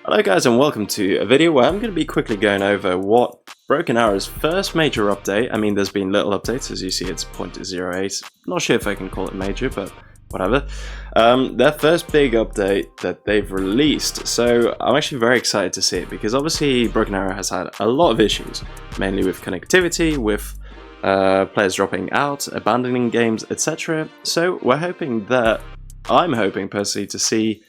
Hello guys and welcome to a video where I'm going to be quickly going over what Broken Arrow's first major update. I mean, there's been little updates, as you see it's 0.08, not sure if I can call it major, but whatever. Their first big update that they've released, so I'm actually very excited to see it because obviously Broken Arrow has had a lot of issues, mainly with connectivity, with players dropping out, abandoning games, etc. So I'm hoping personally to see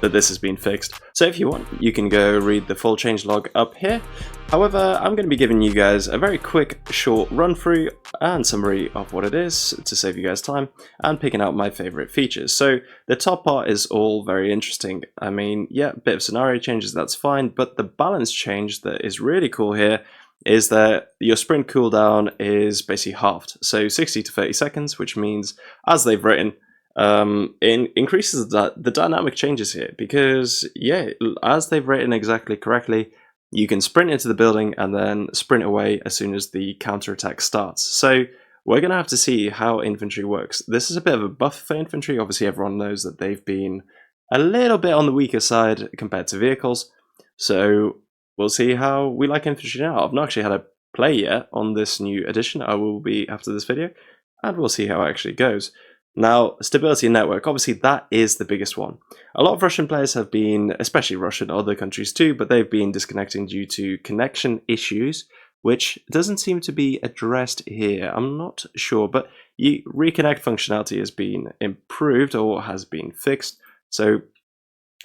that this has been fixed. So if you want, you can go read the full changelog up here. However, I'm going to be giving you guys a very quick, short run through and summary of what it is to save you guys time and picking out my favorite features. So the top part is all very interesting. I mean, yeah, bit of scenario changes, that's fine, but the balance change that is really cool here is that your sprint cooldown is basically halved. So 60 to 30 seconds, which means, as they've written, increases the dynamic changes here because, yeah, as they've written exactly correctly, you can sprint into the building and then sprint away as soon as the counterattack starts. So we're going to have to see how infantry works. This is a bit of a buff for infantry. Obviously everyone knows that they've been a little bit on the weaker side compared to vehicles, so we'll see how we like infantry now. I've not actually had a play yet on this new edition. I will be after this video, and we'll see how it actually goes. Now, stability network, obviously that is the biggest one. A lot of Russian players have been, especially Russian, other countries too, but they've been disconnecting due to connection issues, which doesn't seem to be addressed here. I'm not sure, but reconnect functionality has been improved or has been fixed, so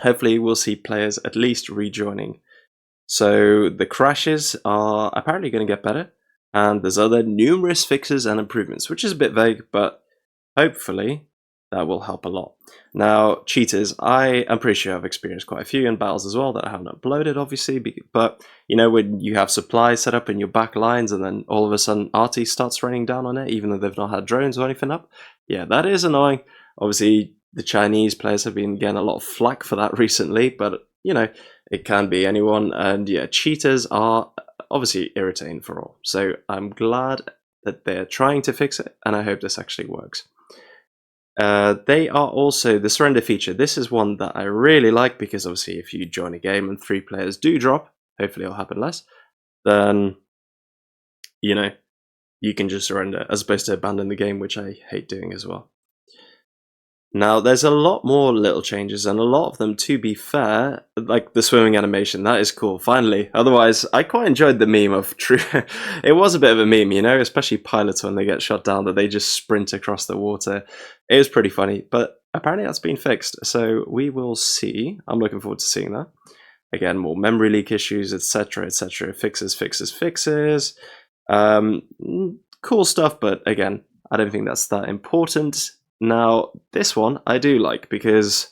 hopefully we'll see players at least rejoining. So the crashes are apparently going to get better, and there's other numerous fixes and improvements, which is a bit vague, but hopefully that will help a lot. Now, cheaters, I am pretty sure I've experienced quite a few in battles as well that I haven't uploaded, obviously, but you know, when you have supplies set up in your back lines and then all of a sudden RT starts raining down on it, even though they've not had drones or anything up, yeah, that is annoying. Obviously, the Chinese players have been getting a lot of flack for that recently, but you know, it can be anyone, and yeah, cheaters are obviously irritating for all. So I'm glad that they're trying to fix it, and I hope this actually works. They are also the surrender feature. This is one that I really like because obviously if you join a game and 3 players do drop, hopefully it'll happen less, then, you know, you can just surrender as opposed to abandon the game, which I hate doing as well. Now, there's a lot more little changes, and a lot of them, to be fair, like the swimming animation, that is cool, finally. Otherwise, I quite enjoyed the meme of True. It was a bit of a meme, you know, especially pilots when they get shot down, that they just sprint across the water. It was pretty funny, but apparently that's been fixed, so we will see. I'm looking forward to seeing that. Again, more memory leak issues, etc., etc. Fixes. Cool stuff, but again, I don't think that's that important. Now, this one I do like because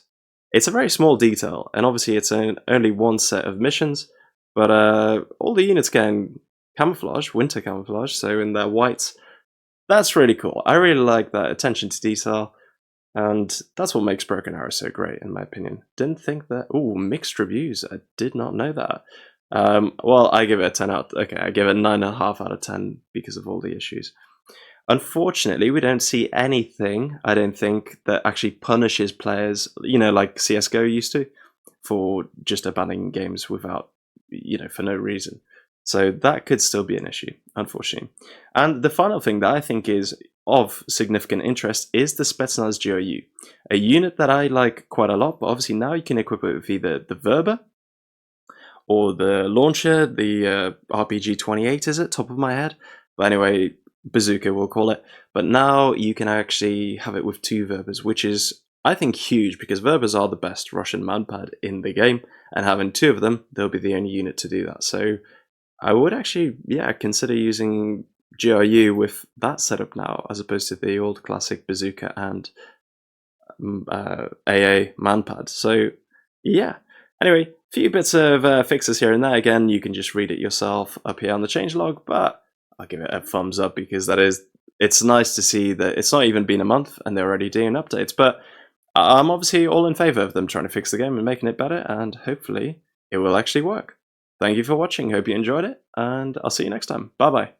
it's a very small detail, and obviously it's only one set of missions, but all the units can camouflage, winter camouflage, so in their whites. That's really cool. I really like that attention to detail, and that's what makes Broken Arrow so great, in my opinion. Didn't think that... Ooh, mixed reviews. I did not know that. Well, I give it a 10 out... Okay, I give it a 9.5 out of 10 because of all the issues. Unfortunately, we don't see anything, I don't think, that actually punishes players, you know, like CSGO used to, for just abandoning games without, you know, for no reason. So that could still be an issue, unfortunately. And the final thing that I think is of significant interest is the Spetsnaz GRU, a unit that I like quite a lot, but obviously now you can equip it with either the Verba or the launcher, the RPG-28, is it, top of my head? But anyway, bazooka we'll call it, but now you can actually have it with 2 Verbas, which is, I think, huge because Verbas are the best Russian manpad in the game, and having 2 of them, they'll be the only unit to do that. So I would actually, yeah, consider using GRU with that setup now, as opposed to the old classic bazooka and AA manpad. So yeah, anyway, a few bits of fixes here and there. Again, you can just read it yourself up here on the changelog, but I'll give it a thumbs up because it's nice to see that it's not even been a month and they're already doing updates, but I'm obviously all in favor of them trying to fix the game and making it better, and hopefully it will actually work. Thank you for watching, hope you enjoyed it, and I'll see you next time. Bye bye.